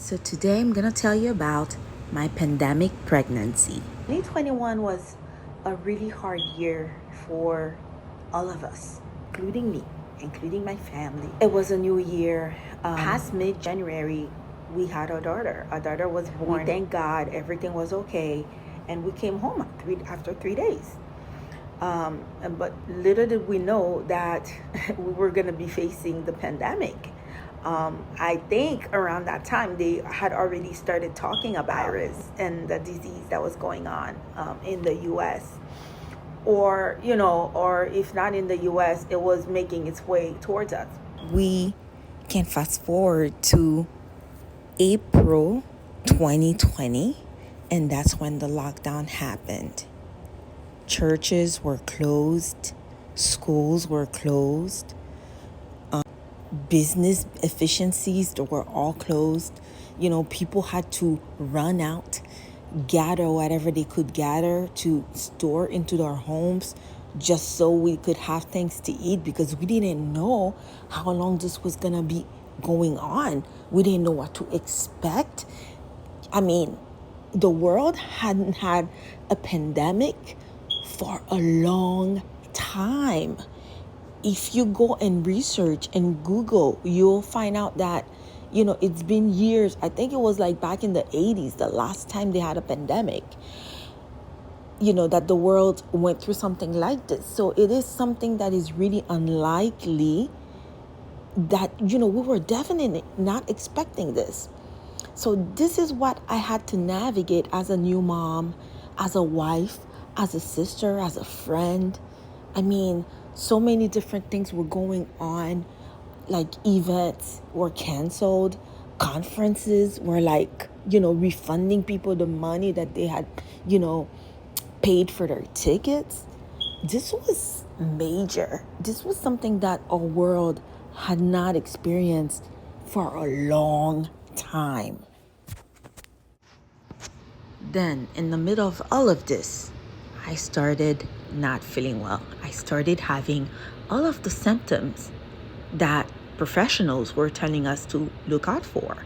So today I'm gonna tell you about my pandemic pregnancy. 2021 was a really hard year for all of us, including me, including my family. It was a new year. Past mid-January, we had our daughter. Our daughter was born. Thank God everything was okay, and we came home after 3 days. But little did we know that we were going to be facing the pandemic. I think around that time they had already started talking about virus and the disease that was going on in the U.S. Or if not in the U.S., it was making its way towards us. We can fast forward to April 2020, and that's when the lockdown happened. Churches were closed, schools were closed, business efficiencies were all closed. People had to run out, gather whatever they could gather to store into their homes just so we could have things to eat, because we didn't know how long this was going to be going on. We didn't know what to expect. I mean, the world hadn't had a pandemic for a long time. If you go and research and Google, you'll find out that, it's been years. I think it was like back in the 80s, the last time they had a pandemic, that the world went through something like this. So it is something that is really unlikely that, we were definitely not expecting this. So this is what I had to navigate as a new mom, as a wife, as a sister, as a friend. I mean, so many different things were going on. Like events were canceled. Conferences were refunding people the money that they had, paid for their tickets. This was major. This was something that our world had not experienced for a long time. Then, in the middle of all of this, I started not feeling well. I started having all of the symptoms that professionals were telling us to look out for.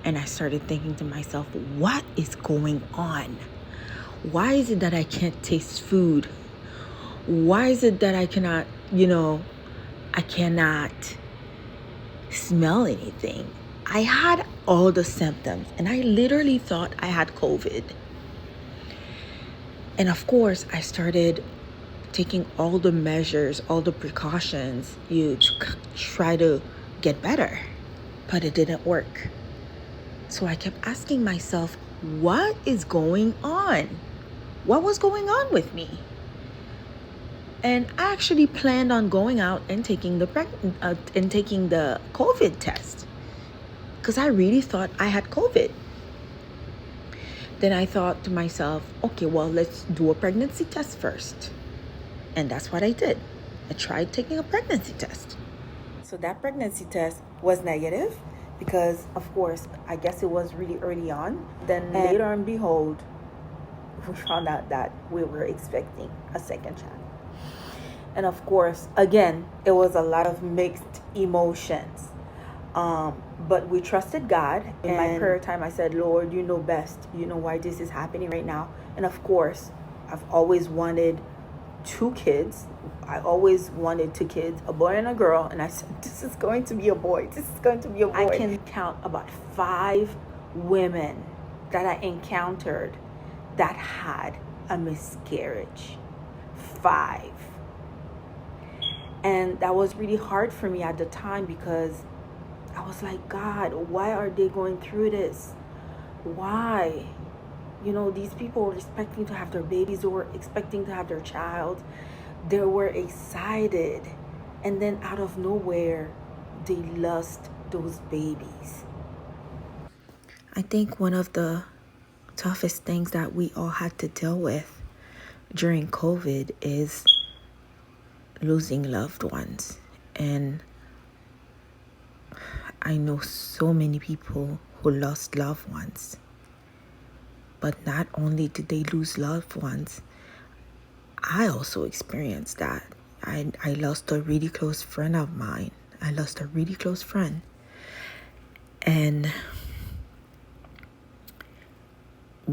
And I started thinking to myself, what is going on? Why is it that I can't taste food? Why is it that I cannot smell anything? I had all the symptoms, and I literally thought I had COVID. And of course, I started taking all the measures, all the precautions, to try to get better. But it didn't work. So I kept asking myself, what is going on? What was going on with me? And I actually planned on going out and taking the COVID test, because I really thought I had COVID. Then I thought to myself, okay, well, let's do a pregnancy test first. And that's what I did. I tried taking a pregnancy test. So that pregnancy test was negative because, of course, I guess it was really early on. Then later and behold, we found out that we were expecting a second child. And of course, again, it was a lot of mixed emotions. But we trusted God. In my prayer time, I said, Lord, you know best. You know why this is happening right now. And of course, I've always wanted 2 kids. I always wanted 2 kids, a boy and a girl. And I said, this is going to be a boy. This is going to be a boy. I can count about 5 women that I encountered that had a miscarriage. 5. And that was really hard for me at the time, because I was like, God, why are they going through this? Why? These people were expecting to have their babies. They were expecting to have their child. They were excited. And then out of nowhere, they lost those babies. I think one of the toughest things that we all had to deal with during COVID is losing loved ones. And I know so many people who lost loved ones. But not only did they lose loved ones, I also experienced that. I lost a really close friend of mine. I lost a really close friend. And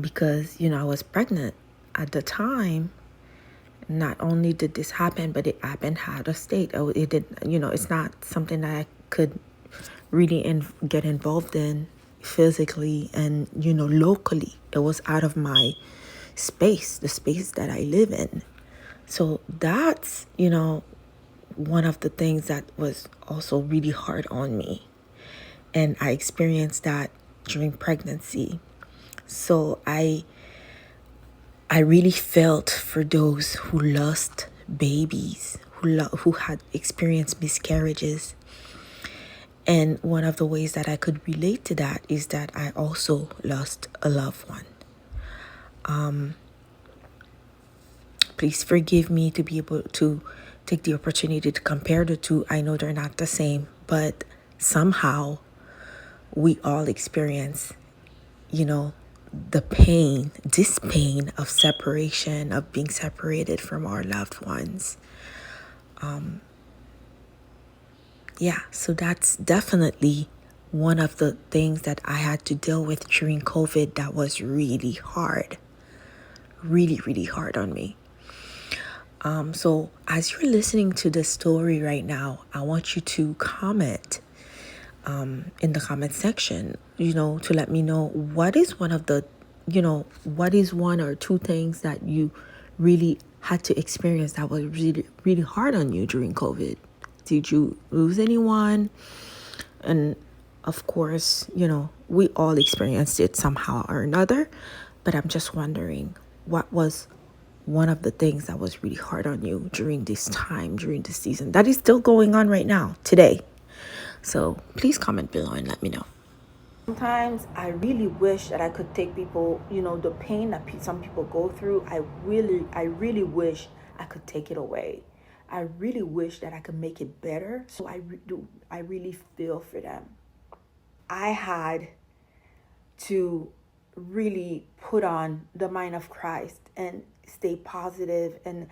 because, I was pregnant at the time. Not only did this happen, but it happened out of state. Oh, it did, it's not something that I could really get involved in physically and, locally. It was out of my space, the space that I live in. So that's, one of the things that was also really hard on me. And I experienced that during pregnancy. So I really felt for those who lost babies, who had experienced miscarriages. And one of the ways that I could relate to that is that I also lost a loved one. Please forgive me to be able to take the opportunity to compare the two. I know they're not the same, but somehow we all experience, this pain of separation, of being separated from our loved ones. So that's definitely one of the things that I had to deal with during COVID that was really hard. Really, really hard on me. So as you're listening to this story right now, I want you to comment in the comment section, to let me know what is one or two things that you really had to experience that was really, really hard on you during COVID. Did you lose anyone? And of course, we all experienced it somehow or another, but I'm just wondering what was one of the things that was really hard on you during this time, during this season that is still going on right now, today. So please comment below and let me know. Sometimes I really wish that I could take people, the pain that some people go through. I really wish I could take it away. I really wish that I could make it better. So I really feel for them. I had to really put on the mind of Christ and stay positive and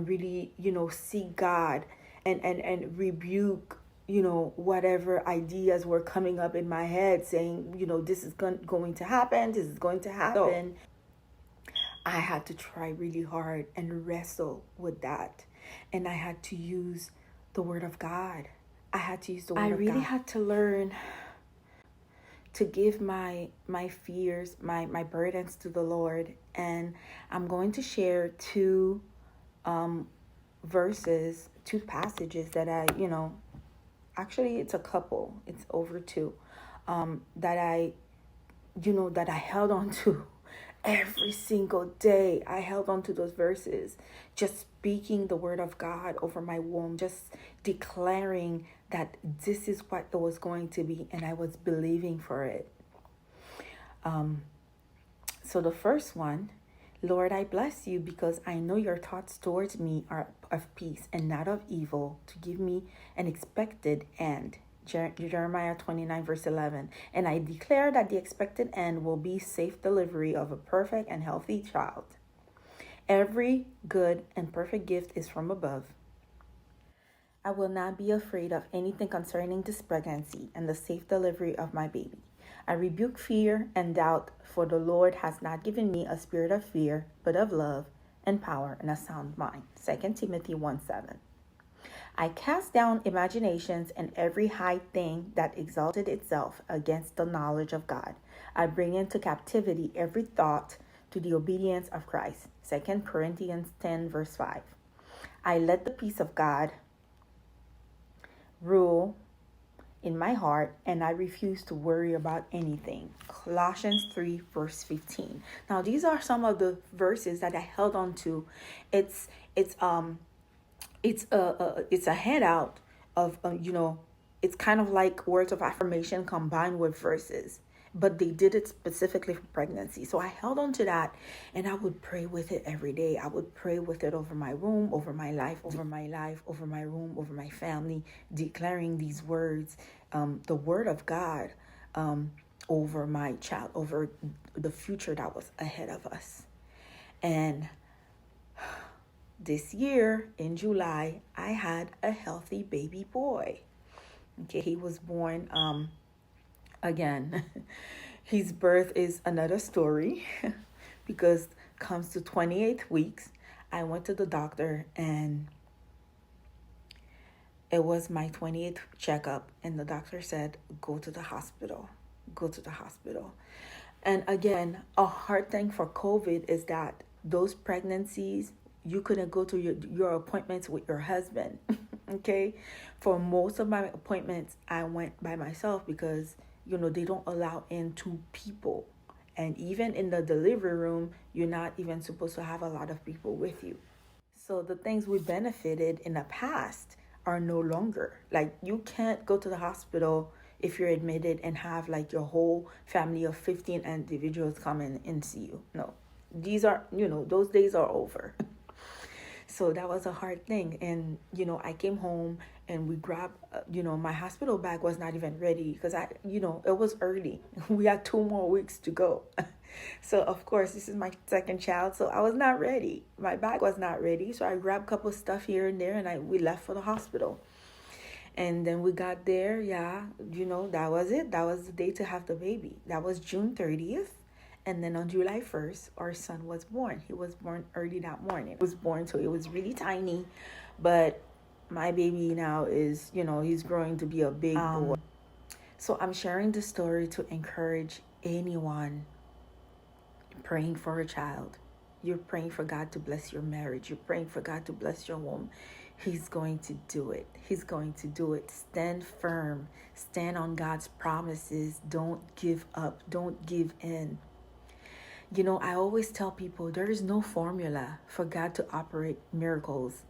really, see God and rebuke, whatever ideas were coming up in my head saying, this is going to happen, this is going to happen. So I had to try really hard and wrestle with that. And I had to use the word of God. I really had to learn to give my fears, my burdens to the Lord. And I'm going to share two verses, two passages that I, actually it's a couple, it's over two, that I held on to every single day. I held on to those verses, just speaking the word of God over my womb, just declaring that this is what it was going to be, and I was believing for it. So the first one, Lord, I bless you because I know your thoughts towards me are of peace and not of evil, to give me an expected end. Jeremiah 29 verse 11. And I declare that the expected end will be safe delivery of a perfect and healthy child. Every good and perfect gift is from above. I will not be afraid of anything concerning this pregnancy and the safe delivery of my baby. I rebuke fear and doubt, for the Lord has not given me a spirit of fear, but of love and power and a sound mind. 2 Timothy 1:7. I cast down imaginations and every high thing that exalted itself against the knowledge of God. I bring into captivity every thought to the obedience of Christ. 2 Corinthians 10 verse 5. I let the peace of God rule in my heart, and I refuse to worry about anything. Colossians 3 verse 15. Now these are some of the verses that I held on to. It's a handout of it's kind of like words of affirmation combined with verses, but they did it specifically for pregnancy. So I held on to that, and I would pray with it every day. I would pray with it over my womb, over my life, over my room, over my family, declaring these words, the word of God, over my child, over the future that was ahead of us. And this year in July, I had a healthy baby boy. Okay, he was born again. His birth is another story because comes to 28 weeks. I went to the doctor and it was my 28th checkup, and the doctor said, go to the hospital. Go to the hospital. And again, a hard thing for COVID is that those pregnancies, you couldn't go to your appointments with your husband. Okay? For most of my appointments, I went by myself because, they don't allow in two people. And even in the delivery room, you're not even supposed to have a lot of people with you. So the things we benefited in the past are no longer. Like, you can't go to the hospital if you're admitted and have like your whole family of 15 individuals come in and see you. No, these are, those days are over. So that was a hard thing. And, I came home and we grabbed, my hospital bag was not even ready because it was early. We had 2 more weeks to go. So, of course, this is my second child. So I was not ready. My bag was not ready. So I grabbed a couple of stuff here and there and we left for the hospital. And then we got there. Yeah, that was it. That was the day to have the baby. That was June 30th. And then on July 1st, our son was born. He was born early that morning. He was born, so it was really tiny. But my baby now is, he's growing to be a big boy. So I'm sharing this story to encourage anyone praying for a child. You're praying for God to bless your marriage. You're praying for God to bless your home. He's going to do it. He's going to do it. Stand firm. Stand on God's promises. Don't give up. Don't give in. I always tell people there is no formula for God to operate miracles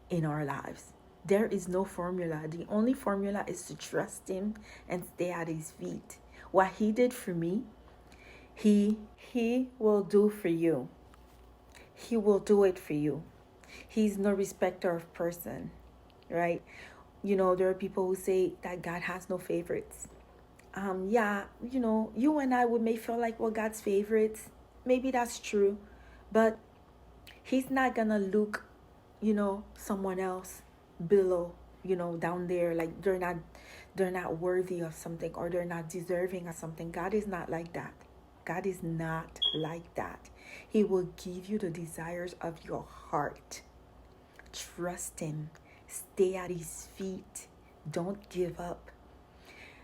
in our lives. There is no formula. The only formula is to trust Him and stay at His feet. What He did for me, He will do for you. He will do it for you. He's no respecter of person, right? There are people who say that God has no favorites. You and I may feel like we're God's favorites. Maybe that's true, but He's not gonna look, someone else below, down there, like they're not worthy of something or they're not deserving of something. God is not like that. God is not like that. He will give you the desires of your heart. Trust Him. Stay at His feet. Don't give up.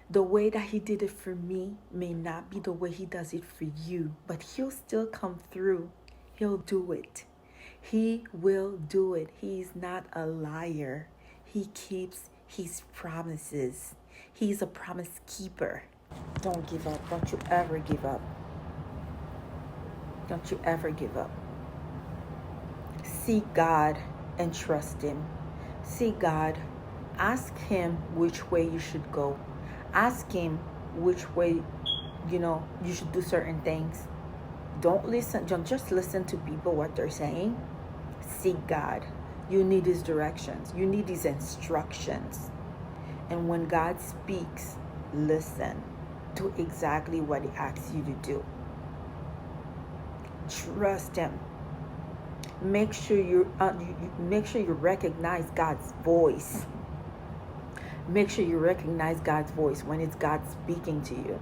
The way that He did it for me may not be the way He does it for you, but He'll still come through. He'll do it. He will do it. He's not a liar. He keeps His promises. He's a promise keeper. Don't give up. Don't you ever give up. Don't you ever give up. Seek God and trust Him. Seek God. Ask Him which way you should go. Ask Him which way, you should do certain things. Don't just listen to people, what they're saying. Seek God. You need His directions. You need His instructions. And when God speaks, listen. Do exactly what He asks you to do. Trust Him. Make sure you recognize God's voice. Make sure you recognize God's voice when it's God speaking to you.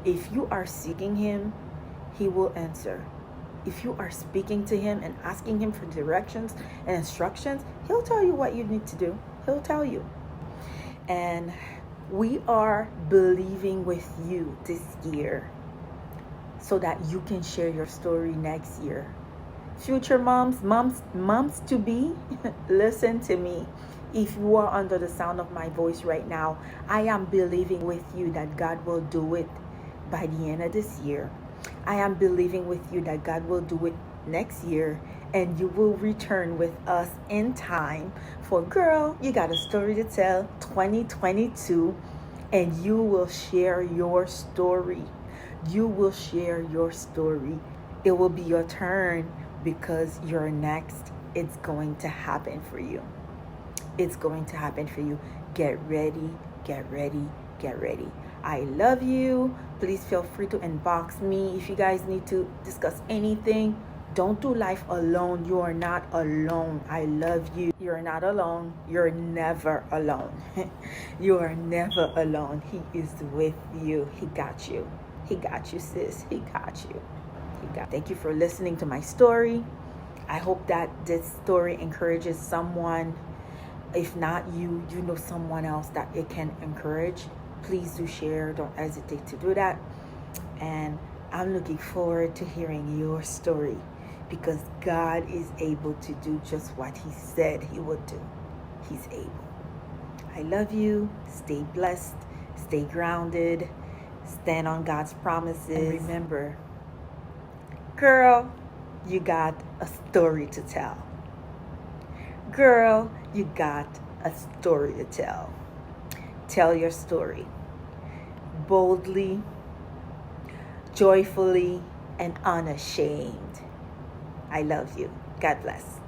If you are seeking Him, He will answer. If you are speaking to Him and asking Him for directions and instructions, He'll tell you what you need to do. He'll tell you. And we are believing with you this year so that you can share your story next year. Future moms to be, listen to me. If you are under the sound of my voice right now, I am believing with you that God will do it by the end of this year. I am believing with you that God will do it next year, and you will return with us in time for, girl, you got a story to tell 2022, and you will share your story. You will share your story. It will be your turn because you're next. It's going to happen for you. It's going to happen for you. Get ready, get ready, get ready. I love you. Please feel free to inbox me if you guys need to discuss anything. Don't do life alone. You are not alone. I love you. You're not alone. You're never alone. You are never alone. He is with you. He got you. He got you, sis. He got you. Thank you for listening to my story. I hope that this story encourages someone. If not you, you know someone else that it can encourage. Please do share. Don't hesitate to do that. And I'm looking forward to hearing your story, because God is able to do just what He said He would do. He's able. I love you. Stay blessed. Stay grounded. Stand on God's promises. And remember, girl, you got a story to tell. Girl, you got a story to tell. Tell your story boldly, joyfully, and unashamed. I love you. God bless.